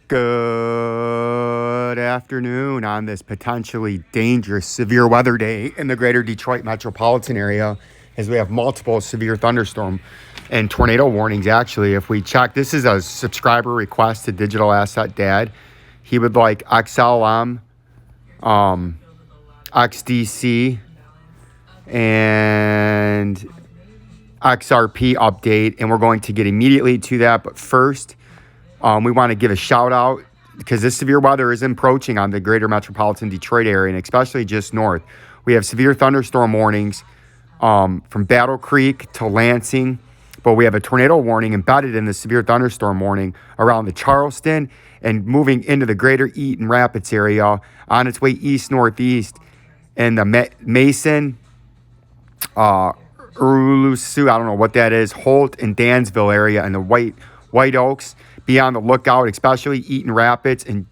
Good afternoon on this potentially dangerous severe weather day in the greater Detroit metropolitan area, as we have multiple severe thunderstorm and tornado warnings. Actually, if we check, this is a subscriber request to Digital Asset Dad. He would like XLM, XDC, and XRP update, and we're going to get immediately to that. But first, we want to give a shout out because this severe weather is approaching on the greater metropolitan Detroit area, and especially just north. We have severe thunderstorm warnings from Battle Creek to Lansing, but we have a tornado warning embedded in the severe thunderstorm warning around the Charleston and moving into the greater Eaton Rapids area on its way east-northeast in the Mason, Urulusu, I don't know what that is, Holt and Dansville area, and the White Oaks. Be on the lookout, especially Eaton Rapids and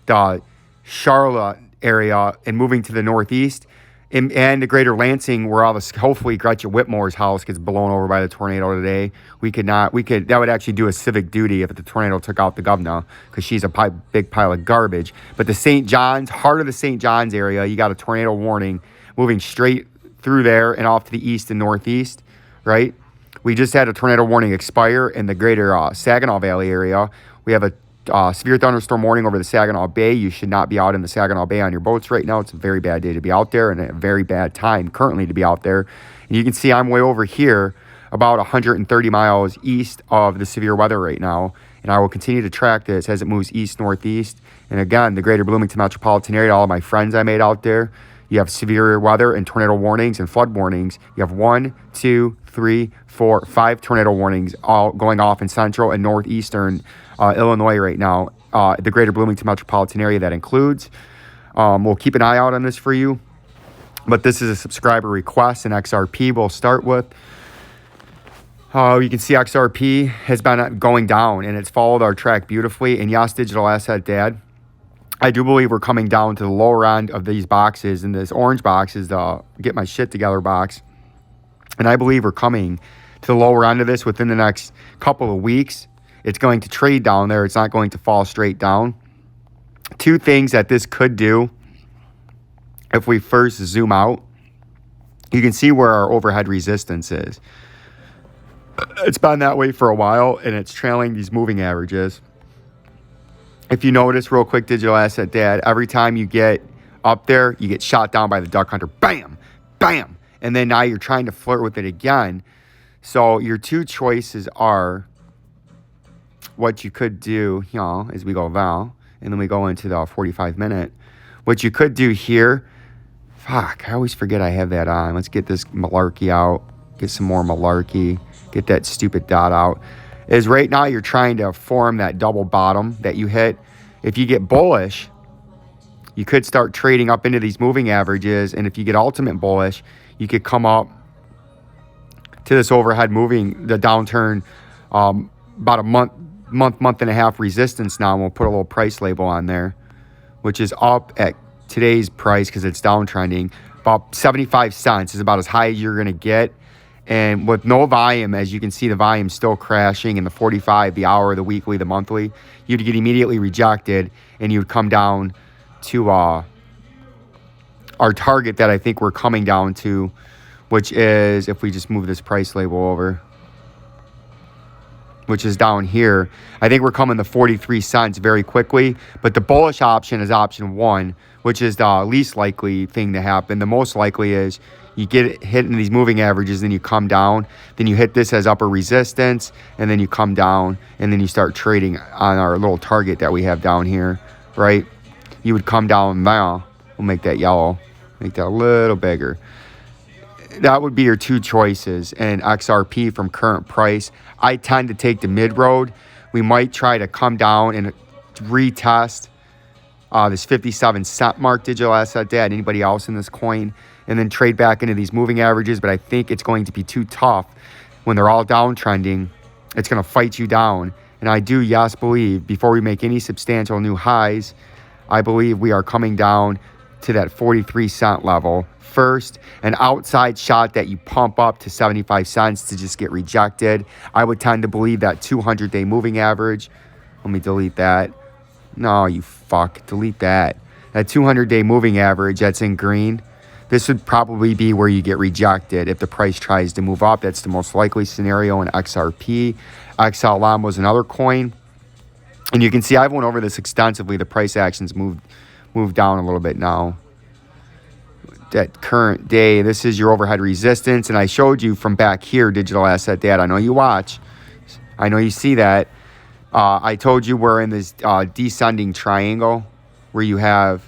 the Charlotte area, and moving to the northeast and the greater Lansing, where all this, hopefully Gretchen Whitmore's house gets blown over by the tornado today. That would actually do a civic duty if the tornado took out the governor, because she's a big pile of garbage. But the St. John's, heart of the St. John's area, you got a tornado warning moving straight through there and off to the east and northeast, right? We just had a tornado warning expire in the greater Saginaw Valley area. We have a severe thunderstorm warning over the Saginaw Bay. You should not be out in the Saginaw Bay on your boats right now. It's a very bad day to be out there and a very bad time currently to be out there. And you can see I'm way over here about 130 miles east of the severe weather right now. And I will continue to track this as it moves east-northeast. And again, the greater Bloomington metropolitan area, all of my friends I made out there, you have severe weather and tornado warnings and flood warnings. You have 1, 2, 3, 4, 5 tornado warnings all going off in central and northeastern Illinois right now. The greater Bloomington metropolitan area that includes. We'll keep an eye out on this for you. But this is a subscriber request, and XRP we'll start with. You can see XRP has been going down, and it's followed our track beautifully. And yes, Digital Asset Dad, I do believe we're coming down to the lower end of these boxes, and this orange box is the get my shit together box. And I believe we're coming to the lower end of this within the next couple of weeks. It's going to trade down there. It's not going to fall straight down. Two things that this could do, if we first zoom out, you can see where our overhead resistance is. It's been that way for a while, and it's trailing these moving averages. If you notice real quick, Digital Asset Dad, every time you get up there, you get shot down by the duck hunter. Bam, bam. And then now you're trying to flirt with it again. So your two choices are what you could do, as we go now, and then we go into the 45-minute. What you could do here, I always forget I have that on. Let's get this malarkey out, get some more malarkey, get that stupid dot out. Is right now you're trying to form that double bottom that you hit. If you get bullish, you could start trading up into these moving averages. And if you get ultimate bullish, you could come up to this overhead moving, the downturn, about a month and a half resistance now. And we'll put a little price label on there, which is up at today's price because it's downtrending. About 75 cents is about as high as you're going to get. And with no volume, as you can see, the volume still crashing in the 45, the hour, the weekly, the monthly, you'd get immediately rejected, and you would come down to our target that I think we're coming down to, which is, if we just move this price label over, which is down here, I think we're coming to 43 cents very quickly. But the bullish option is option 1, which is the least likely thing to happen. The most likely is you get hit in these moving averages, then you come down, then you hit this as upper resistance, and then you come down, and then you start trading on our little target that we have down here, right? You would come down now. We'll make that yellow, make that a little bigger. That would be your two choices. And XRP from current price, I tend to take the mid road. We might try to come down and retest this 57 cent mark, Digital Asset Dad, anybody else in this coin, and then trade back into these moving averages. But I think it's going to be too tough when they're all downtrending. It's going to fight you down. And I do, yes, believe before we make any substantial new highs, I believe we are coming down to that 43 cent level first. An outside shot that you pump up to 75 cents to just get rejected. I would tend to believe that 200-day moving average. Let me delete that. No, you fuck. Delete that. That 200-day moving average that's in green, this would probably be where you get rejected if the price tries to move up. That's the most likely scenario in XRP. XLM was another coin. And you can see I've went over this extensively. The price actions moved down a little bit now. That current day, this is your overhead resistance. And I showed you from back here, digital asset data. I know you watch. I know you see that. I told you we're in this descending triangle where you have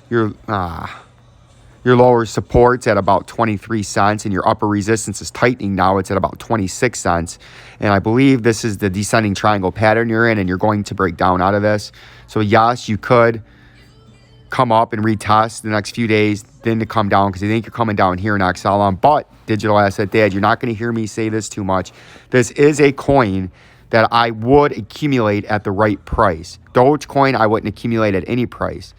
your lower supports at about 23 cents and your upper resistance is tightening now. It's at about 26 cents. And I believe this is the descending triangle pattern you're in, and you're going to break down out of this. So yes, you could come up and retest the next few days, then to come down, because I think you're coming down here in XLM. But digital asset dad, you're not going to hear me say this too much. This is a coin that I would accumulate at the right price. Dogecoin, I wouldn't accumulate at any price.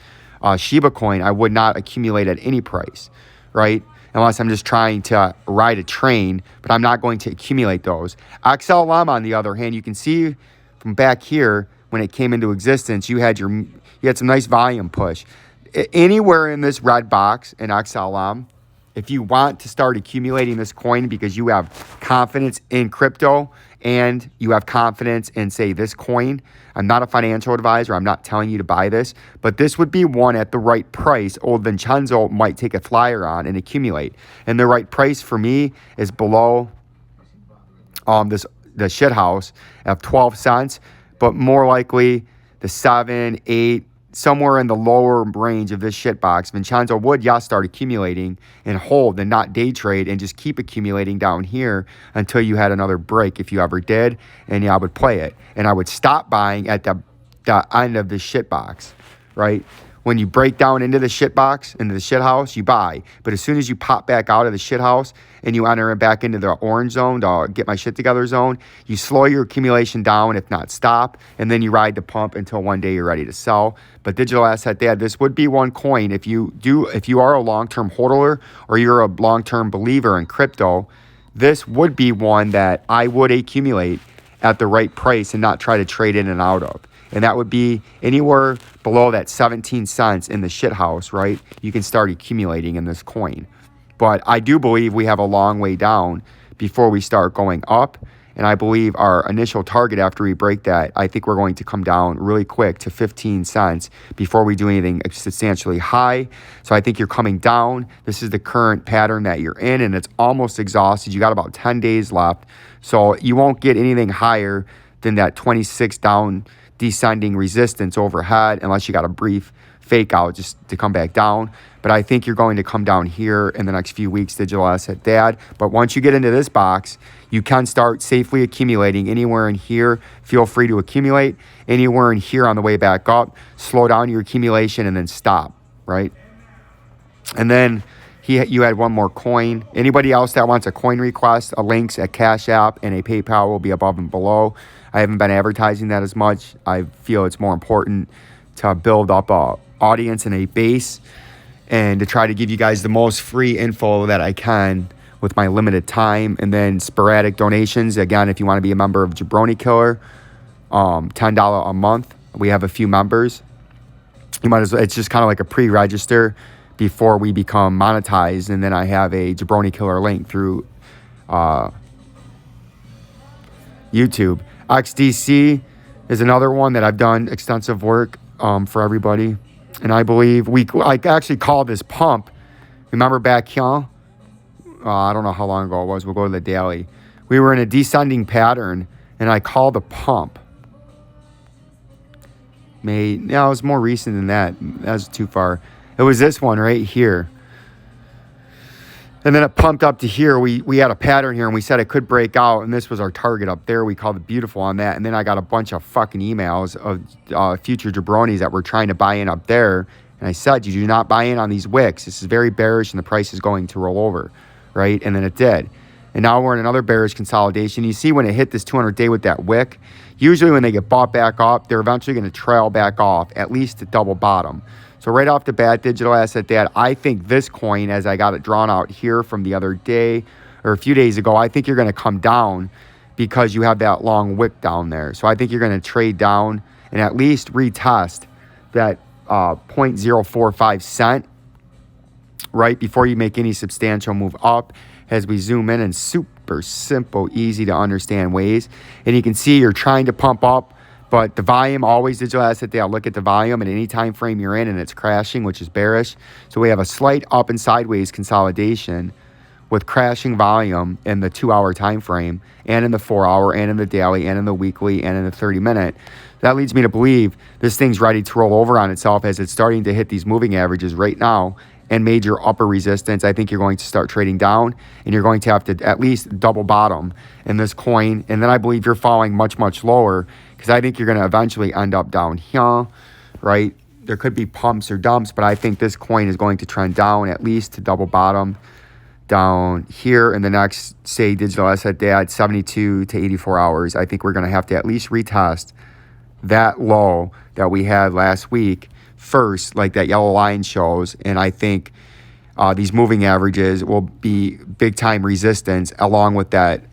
Shiba coin, I would not accumulate at any price, right? Unless I'm just trying to ride a train, but I'm not going to accumulate those. XLM, on the other hand, you can see from back here when it came into existence, you had some nice volume push. Anywhere in this red box in XLM, if you want to start accumulating this coin because you have confidence in crypto and you have confidence in, say, this coin, I'm not a financial advisor. I'm not telling you to buy this, but this would be one at the right price. Old Vincenzo might take a flyer on and accumulate. And the right price for me is below the shit house of 12 cents, but more likely the 7, 8, somewhere in the lower range of this shit box. Vincenzo would, start accumulating and hold and not day trade and just keep accumulating down here until you had another break, if you ever did, and I would play it. And I would stop buying at the end of the shit box, right? When you break down into the shit box, into the shit house, you buy. But as soon as you pop back out of the shit house and you enter it back into the orange zone, the get my shit together zone, you slow your accumulation down, if not stop, and then you ride the pump until one day you're ready to sell. But digital asset dad, this would be one coin. If you are a long-term holder or you're a long-term believer in crypto, this would be one that I would accumulate at the right price and not try to trade in and out of. And that would be anywhere below that 17 cents in the shit house, right? You can start accumulating in this coin. But I do believe we have a long way down before we start going up. And I believe our initial target after we break that, I think we're going to come down really quick to 15 cents before we do anything substantially high. So I think you're coming down. This is the current pattern that you're in, and it's almost exhausted. You got about 10 days left. So you won't get anything higher than that 26 down descending resistance overhead unless you got a brief fake out just to come back down. But I think you're going to come down here in the next few weeks, digital asset dad. But once you get into this box, you can start safely accumulating anywhere in here. Feel free to accumulate anywhere in here on the way back up. Slow down your accumulation and then stop, right? And then you had one more coin. Anybody else that wants a coin request, a links, a Cash App, and a PayPal will be above and below. I haven't been advertising that as much. I feel it's more important to build up a audience and a base and to try to give you guys the most free info that I can with my limited time. And then sporadic donations. Again, if you want to be a member of Jabroni Killer, $10 a month. We have a few members. You might as well, it's just kind of like a pre-register before we become monetized. And then I have a Jabroni Killer link through YouTube. XDC is another one that I've done extensive work for everybody. And I believe I actually called this pump. Remember back here? I don't know how long ago it was. We'll go to the daily. We were in a descending pattern, and I called a pump. It was more recent than that. That was too far. It was this one right here. And then it pumped up to here. We had a pattern here, and we said it could break out, and this was our target up there. We called it beautiful on that. And then I got a bunch of fucking emails of future jabronis that were trying to buy in up there. And I said, you do not buy in on these wicks. This is very bearish, and the price is going to roll over, right? And then it did. And now we're in another bearish consolidation. You see when it hit this 200-day with that wick, usually when they get bought back up, they're eventually going to trail back off, at least to double bottom. So right off the bat, digital asset dad, I think this coin, as I got it drawn out here from the other day or a few days ago, I think you're going to come down because you have that long wick down there. So I think you're going to trade down and at least retest that 0.045 cent right before you make any substantial move up, as we zoom in super simple, easy to understand ways. And you can see you're trying to pump up, but the volume, always digital asset day, I'll look at the volume at any time frame you're in and it's crashing, which is bearish. So we have a slight up and sideways consolidation with crashing volume in the 2-hour time frame, and in the 4-hour, and in the daily, and in the weekly, and in the 30-minute. That leads me to believe this thing's ready to roll over on itself as it's starting to hit these moving averages right now and major upper resistance. I think you're going to start trading down, and you're going to have to at least double bottom in this coin. And then I believe you're falling much, much lower, because I think you're going to eventually end up down here, right? There could be pumps or dumps, but I think this coin is going to trend down at least to double bottom down here in the next, say, digital asset day at 72 to 84 hours. I think we're going to have to at least retest that low that we had last week first, like that yellow line shows. And I think these moving averages will be big time resistance, along with that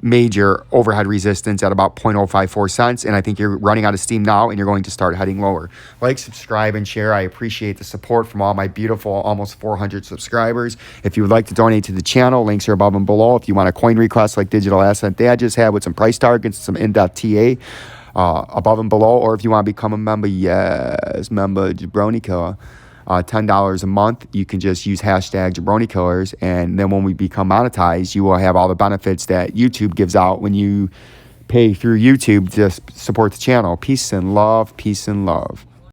major overhead resistance at about 0.054 cents. And I think you're running out of steam now, and you're going to start heading lower. Like, subscribe, and share. I appreciate the support from all my beautiful almost 400 subscribers. If you would like to donate to the channel, links are above and below. If you want a coin request like Digital Asset Day I just had with some price targets, some in-depth TA, above and below. Or if you want to become a member, yes, member Jabroni Killer, $10 a month. You can just use hashtag Jabroni Killers, and then when we become monetized, you will have all the benefits that YouTube gives out when you pay through YouTube to support the channel. Peace and love. Peace and love.